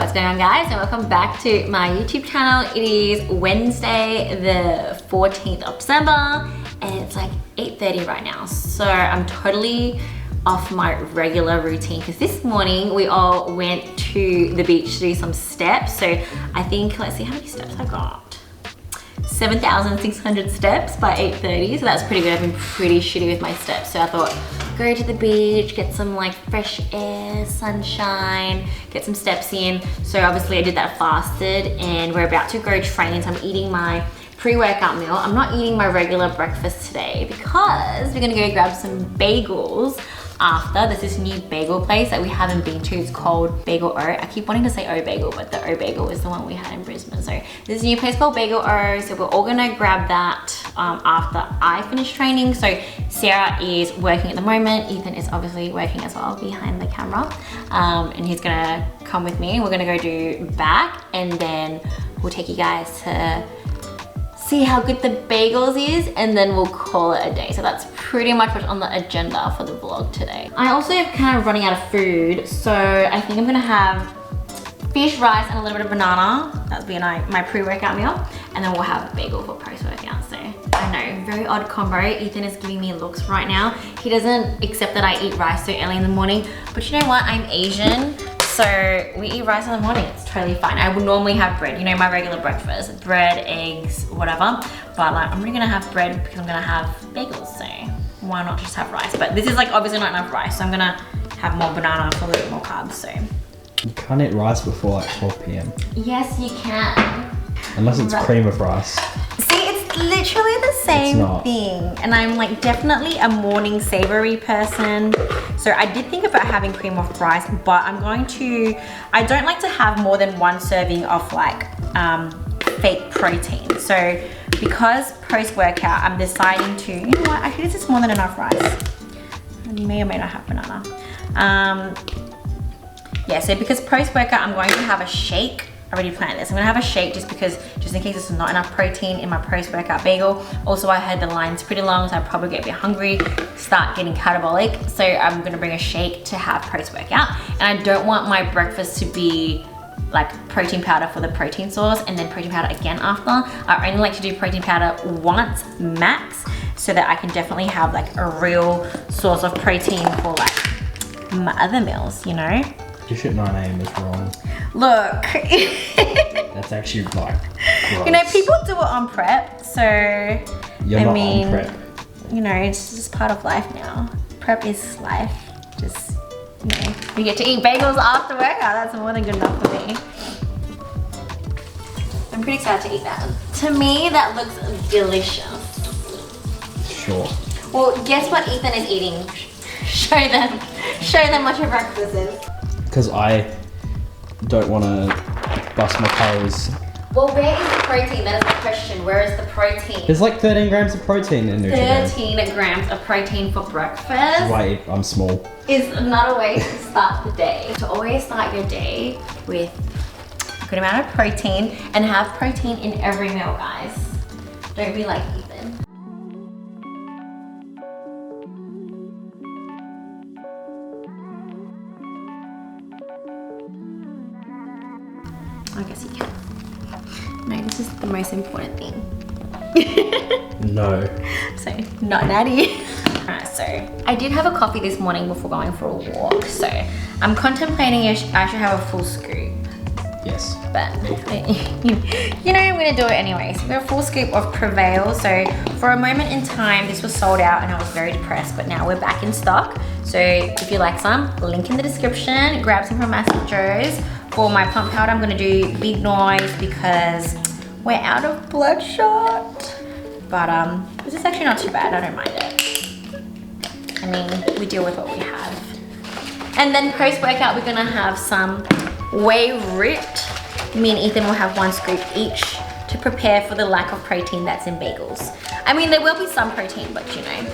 What's going on, guys, and welcome back to my YouTube channel. It is Wednesday the 14th of December and it's like 8:30 right now, so I'm totally off my regular routine because this morning we all went to the beach to do some steps. So I think, let's see how many steps I got. 7,600 steps by 8:30, so that's pretty good. I've been pretty shitty with my steps, so I thought go to the beach, get some like fresh air, sunshine, get some steps in. So obviously I did that fasted and we're about to go train, so I'm eating my pre-workout meal. I'm not eating my regular breakfast today because we're gonna go grab some bagels after. There's this new bagel place that we haven't been to. It's called Bagel O. I keep wanting to say O Bagel, but the O Bagel is the one we had in Brisbane. So there's a new place called Bagel O. So we're all gonna grab that after I finish training. So Sarah is working at the moment. Ethan is obviously working as well behind the camera. And he's gonna come with me. We're gonna go do back and then we'll take you guys to see how good the bagels is and then we'll call it a day. So that's pretty much what's on the agenda for the vlog today. I also am kind of running out of food, so I think I'm gonna have fish, rice, and a little bit of banana. That'll be my pre-workout meal, and then we'll have a bagel for post-workout. So I know, very odd combo. Ethan is giving me looks right now. He doesn't accept that I eat rice so early in the morning, but you know what, I'm Asian, so we eat rice in the morning. It's totally fine. I would normally have bread, you know, my regular breakfast, bread, eggs, whatever. But like, I'm really gonna have bread because I'm gonna have bagels, so why not just have rice? But this is like obviously not enough rice, so I'm gonna have more banana for a little bit more carbs, so. You can't eat rice before like 12 p.m. Yes, you can. Unless it's cream of rice. See, it's literally the same thing. And I'm like definitely a morning savory person. So I did think about having cream of rice, but I don't like to have more than one serving of like fake protein. So because post-workout, I'm deciding to, you know what, actually this is more than enough rice. And you may or may not have banana. Yeah, so because post-workout, I'm going to have a shake. I already planned this. I'm gonna have a shake just in case there's not enough protein in my post-workout bagel. Also, I heard the line's pretty long, so I'm probably gonna be hungry, start getting catabolic. So I'm gonna bring a shake to have post-workout. And I don't want my breakfast to be like protein powder for the protein source and then protein powder again after. I only like to do protein powder once max so that I can definitely have like a real source of protein for like my other meals, you know? Dish at 9 a.m. is wrong. Look. That's actually like gross. You know, people do it on prep, so You're not on prep. You know, it's just part of life now. Prep is life. Just, you know, we get to eat bagels after workout. That's more than good enough for me. I'm pretty excited to eat that. To me, that looks delicious. Sure. Well, guess what Ethan is eating? Show them what your breakfast is. Because I don't want to bust my calories. Well, where is the protein? That is the question. Where is the protein? There's like 13 grams of protein in there. 13 grams of protein for breakfast. Wait, I'm small. Is not a way to start the day. To always start your day with a good amount of protein and have protein in every meal, guys. Don't be like Ethan. I guess you can. No, this is the most important thing. No. So, not natty. Alright, so I did have a coffee this morning before going for a walk. So I'm contemplating I should have a full scoop. Yes. But you know I'm gonna do it anyway. So we have a full scoop of Prevail. So for a moment in time, this was sold out and I was very depressed, but now we're back in stock. So if you like some, link in the description. Grab some from Master Joe's. For my pump powder, I'm gonna do Big Noise because we're out of Bloodshot. But this is actually not too bad, I don't mind it. I mean, we deal with what we have. And then post-workout, we're gonna have some Whey Ripped. Me and Ethan will have one scoop each to prepare for the lack of protein that's in bagels. I mean, there will be some protein, but you know,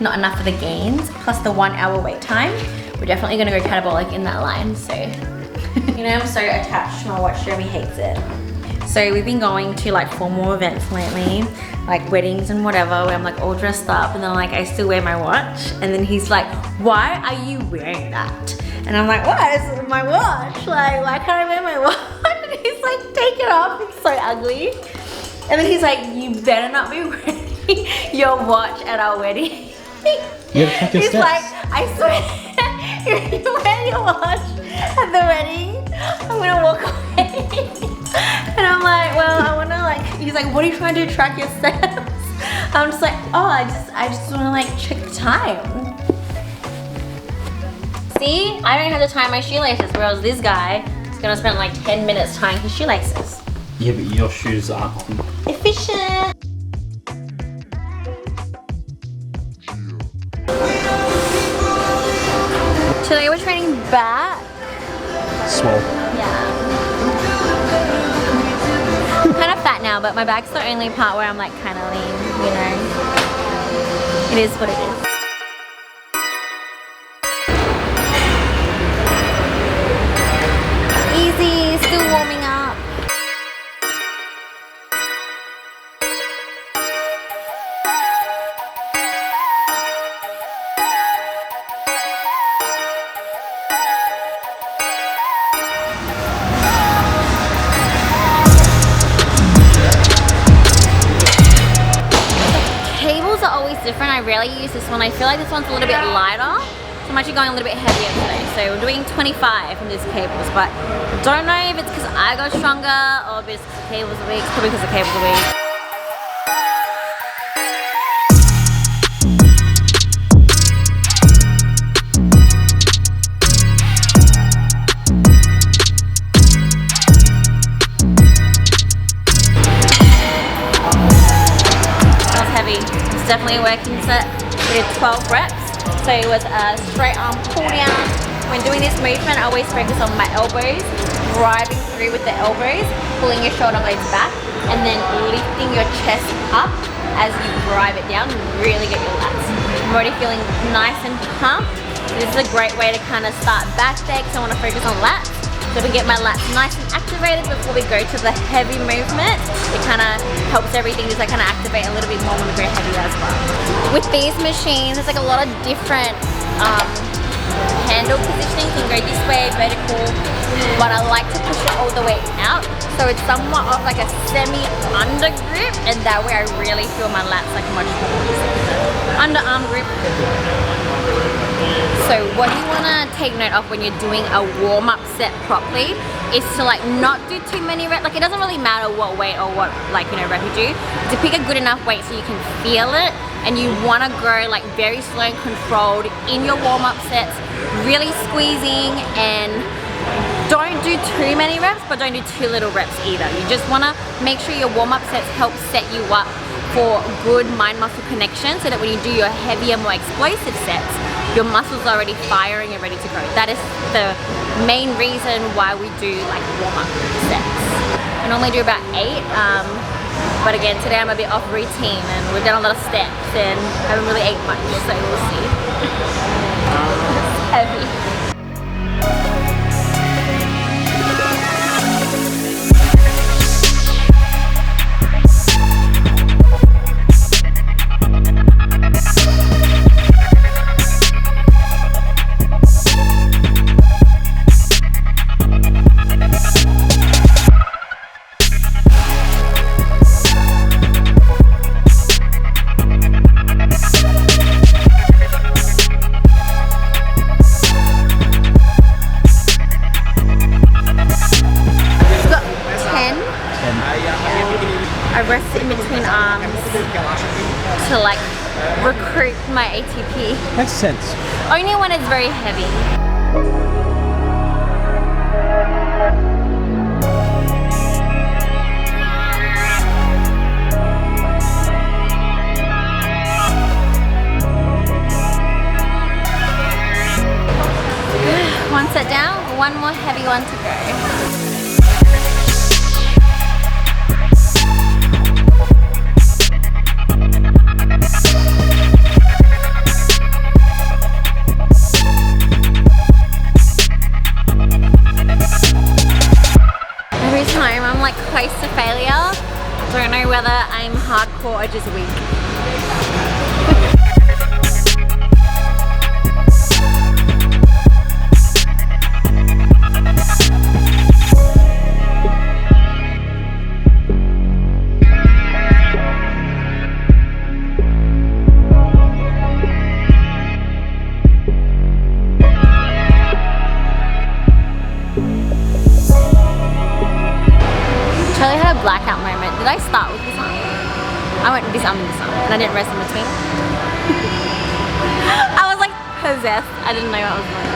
not enough for the gains. Plus the 1 hour wait time. We're definitely gonna go catabolic in that line, so. You know, I'm so attached to my watch, Jeremy hates it. So we've been going to like formal events lately, like weddings and whatever, where I'm like all dressed up and then like I still wear my watch. And then he's like, why are you wearing that? And I'm like, what? It's my watch. Like, why can't I wear my watch? And he's like, take it off. It's so ugly. And then he's like, you better not be wearing your watch at our wedding. You gotta check your He's steps. like, I swear, if you wear your watch at the wedding, I'm gonna walk away. And I'm like, well, I wanna like, he's like, what are you trying to do, track your steps? I'm just like, oh, I just wanna like check the time. See, I don't have to tie my shoelaces, whereas this guy is gonna spend like 10 minutes tying his shoelaces. Yeah, but your shoes aren't on. Efficient. Today we're training back. Swole. Yeah. I'm kind of fat now, but my back's the only part where I'm like kind of lean, you know. It is what it is. Easy, still warming up. Cables are always different. I rarely use this one. I feel like this one's a little bit lighter. So I'm actually going a little bit heavier today. So we're doing 25 from these cables, but don't know if it's because I got stronger or if it's because the cables are weak. It's probably because the cables are weak. That was heavy. It's definitely a working set. We did 12 reps. So it was a straight arm pull down. When doing this movement, I always focus on my elbows, driving through with the elbows, pulling your shoulder blades back, and then lifting your chest up as you drive it down. Really get your lats. I'm already feeling nice and pumped. This is a great way to kind of start back there because I want to focus on lats. So we get my lats nice and activated before we go to the heavy movement. It kind of helps everything just like kind of activate a little bit more when we go heavy as well. With these machines, there's like a lot of different handle positioning. You can go this way, vertical, but I like to push it all the way out. So it's somewhat of like a semi-under grip, and that way I really feel my lats like much more. Underarm grip. So what you want to take note of when you're doing a warm-up set properly is to like not do too many reps. Like it doesn't really matter what weight or what like, you know, rep you do. To pick a good enough weight so you can feel it, and you want to go like very slow and controlled in your warm-up sets, really squeezing, and don't do too many reps, but don't do too little reps either. You just want to make sure your warm-up sets help set you up for good mind-muscle connection so that when you do your heavier, more explosive sets, your muscles are already firing and ready to go. That is the main reason why we do like warm-up sets. I normally do about 8, but again, today I'm a bit off routine and we've done a lot of steps and haven't really ate much, so we'll see. It's heavy. I rest in between arms to like recruit my ATP. Makes sense. Only when it's very heavy. One set down, one more heavy one to go. Every time I'm like close to failure, I don't know whether I'm hardcore or just weak. Charlie had a blackout moment. Did I start with this arm? I went this arm and this arm, and I didn't rest in between. I was like possessed. I didn't know what I was doing.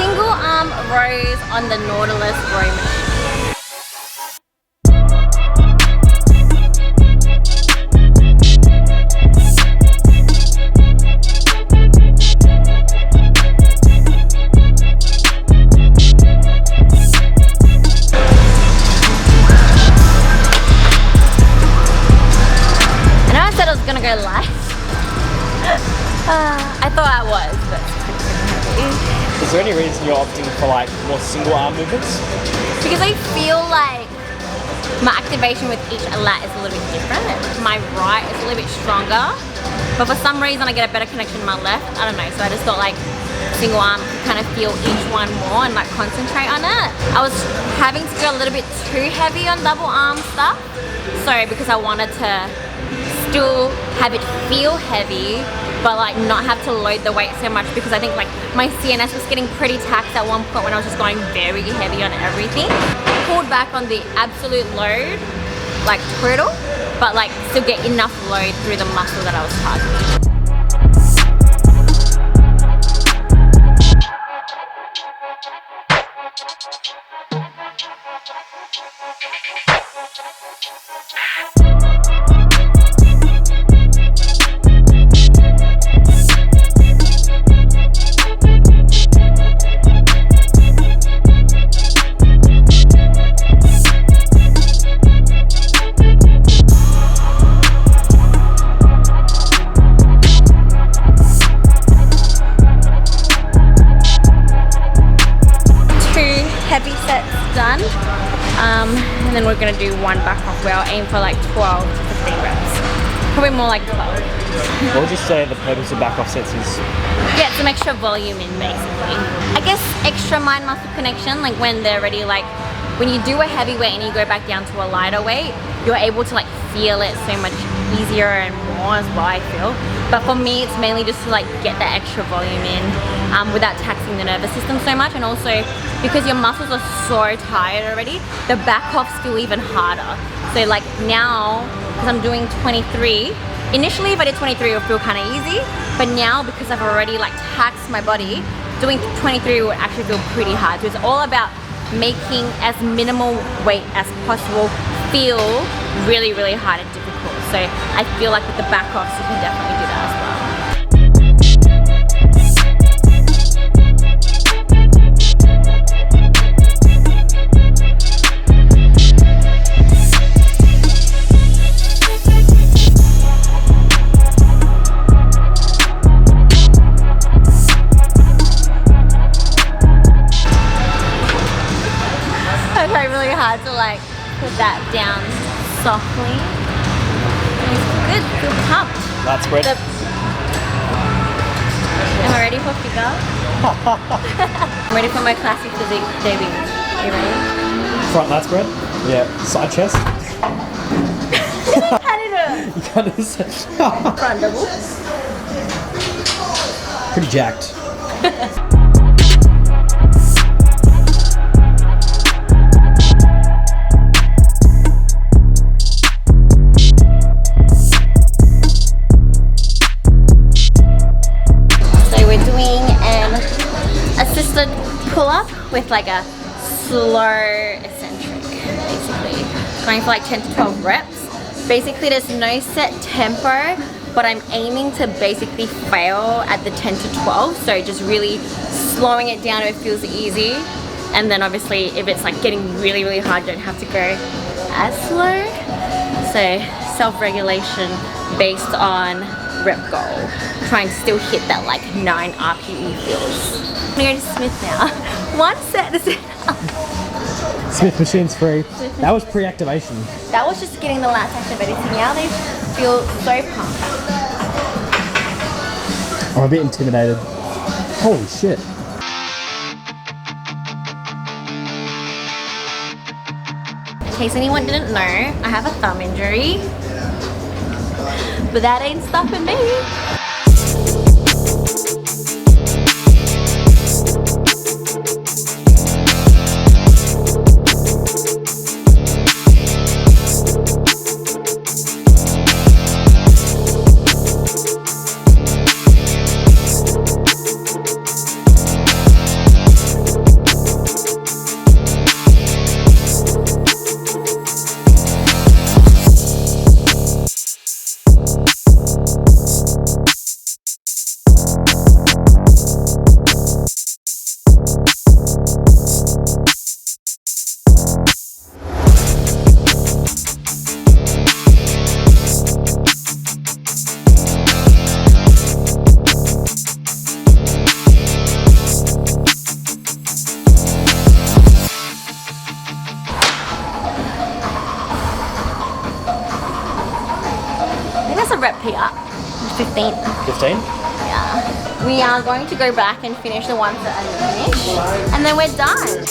Single arm rows on the Nautilus row machine. Go live. I thought I was, but Is there any reason you're opting for like more single arm movements? because I feel like my activation with each lat is a little bit different. My right is a little bit stronger, but for some reason I get a better connection in my left. I don't know, so I just thought like single arm could kind of feel each one more and like concentrate on it. I was having to go a little bit too heavy on double arm stuff, so because I wanted to still have it feel heavy, but like not have to load the weight so much, because I think like my CNS was getting pretty taxed at one point when I was just going very heavy on everything. Pulled back on the absolute load, like total, but like still get enough load through the muscle that I was targeting. Heavy sets done, and then we're gonna do one back off where I'll aim for like 12 to 15 reps, probably more like 12. What would you say the purpose of back off sets is? Get some extra volume in, basically. I guess extra mind muscle connection, like when they're ready, like when you do a heavy weight and you go back down to a lighter weight, you're able to like feel it so much easier and more, is what I feel. But for me, it's mainly just to like get that extra volume in without taxing the nervous system so much, and also because your muscles are so tired already, the back offs feel even harder. So like now, because I'm doing 23, initially if I did 23 it would feel kind of easy, but now because I've already like taxed my body, doing 23 would actually feel pretty hard. So it's all about making as minimal weight as possible feel really hard and difficult. So I feel like with the back offs you can definitely do that as well. I try really hard to like put that down softly. It's good, feel pumped. Lat spread. Am I ready for figure? I'm ready for my classic physique debut. Are you ready? Front lat spread? Yeah. Side chest? How did it? You can't just Front double. pretty jacked. Assisted pull-up with like a slow eccentric, basically. Going for like 10 to 12 reps. Basically there's no set tempo, but I'm aiming to basically fail at the 10 to 12, so just really slowing it down if it feels easy. And then obviously if it's like getting really hard, you don't have to go as slow. So self-regulation based on rep goal. Trying to still hit that like 9 RPE feels. I'm gonna go to Smith now. One set is enough. Smith machine's free. That was pre-activation. That was just getting the lats activated. So now they feel so pumped. I'm a bit intimidated. Holy shit. In case anyone didn't know, I have a thumb injury. But that ain't stopping me. 15. 15? Yeah. We are going to go back and finish the ones that are finished, and then we're done.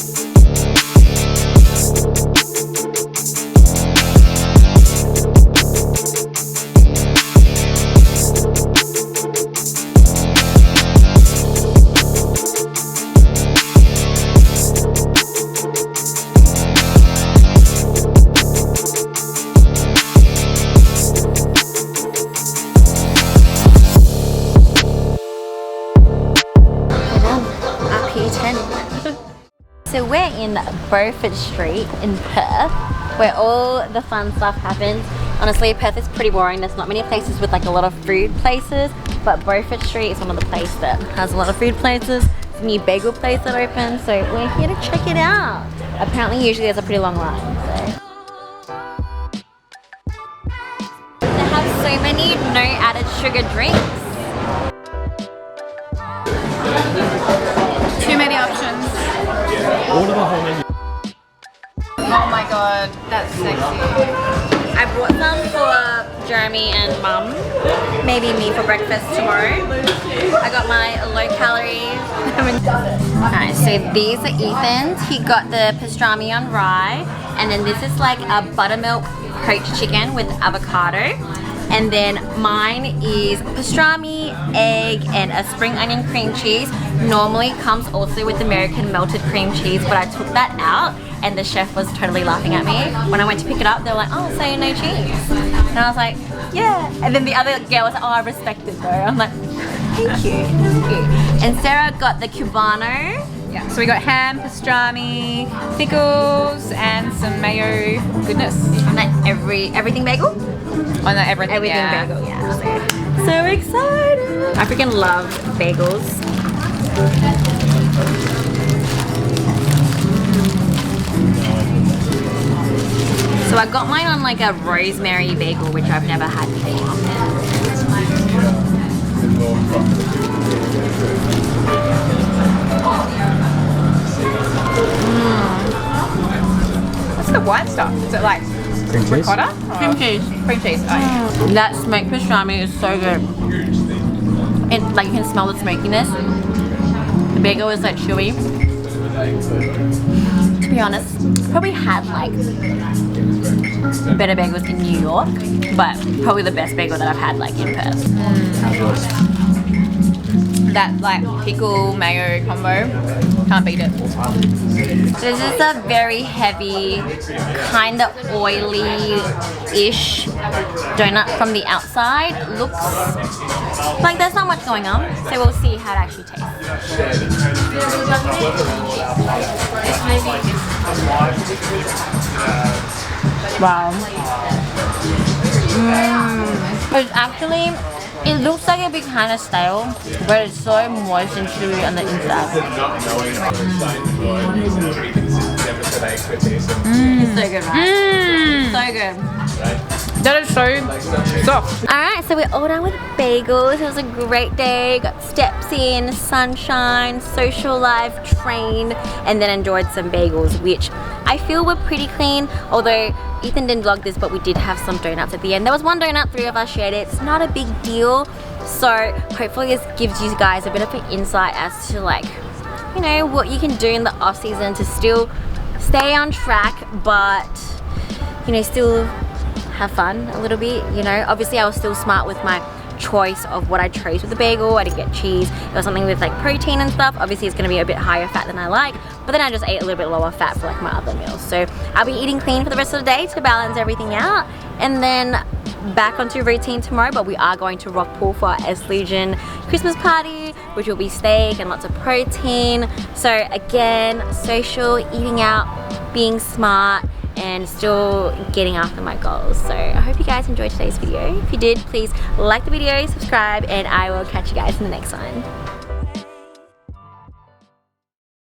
So we're in Beaufort Street in Perth, where all the fun stuff happens. Honestly, Perth is pretty boring. There's not many places with like a lot of food places, but Beaufort Street is one of the places that has a lot of food places. It's a new bagel place that opened, so we're here to check it out. Apparently, usually there's a pretty long line. So. They have so many no added sugar drinks. Too many options. Order the whole menu. Oh my god, that's sexy. I brought some for Jeremy and Mum. Maybe me for breakfast tomorrow. I got my low calorie. Alright, so these are Ethan's. He got the pastrami on rye. And then this is like a buttermilk poached chicken with avocado. And then mine is pastrami, egg, and a spring onion cream cheese. Normally comes also with American melted cream cheese, but I took that out and the chef was totally laughing at me. When I went to pick it up, they were like, oh, so no cheese. And I was like, yeah. And then the other girl was like, oh, I respect it though. I'm like, thank you, thank you. And Sarah got the Cubano. Yeah, so we got ham, pastrami, pickles, and some mayo goodness. And that everything bagel? Oh no, everything Bagel, yeah. So excited! I freaking love bagels. So I got mine on like a rosemary bagel, which I've never had before. What's the white stuff? Is it like Cream cheese? ricotta? Cream cheese. Cream cheese. Oh, yeah. That smoked pastrami is so good. And like you can smell the smokiness. The bagel is like chewy. To be honest, probably had like better bagels in New York, but probably the best bagel that I've had like in Perth. How's yours? That like pickle mayo combo, can't beat it. So this is a very heavy, kind of oily-ish donut from the outside. Looks like there's not much going on, so we'll see how it actually tastes. Wow. It's actually, it looks like it'd be kind of stale, but it's so moist and chewy on the inside. It's so good, right? So good. That is so soft. Alright, so we're all done with bagels. It was a great day. Got steps in, sunshine, social life, trained, and then enjoyed some bagels, which I feel were pretty clean. Although Ethan didn't vlog this, but we did have some donuts at the end. There was one donut, 3 of us shared it. It's not a big deal. So hopefully this gives you guys a bit of an insight as to like, you know, what you can do in the off season to still stay on track, but you know, still have fun a little bit. You know, obviously I was still smart with my choice of what I chose with the bagel. I didn't get cheese. It was something with like protein and stuff. Obviously it's going to be a bit higher fat than I like, but then I just ate a little bit lower fat for like my other meals. So I'll be eating clean for the rest of the day to balance everything out, and then back onto routine tomorrow. But we are going to Rockpool for our S Legion Christmas party, which will be steak and lots of protein. So again, social, eating out, being smart, and still getting after my goals. So I hope you guys enjoyed today's video. If you did, please like the video, subscribe, and I will catch you guys in the next one.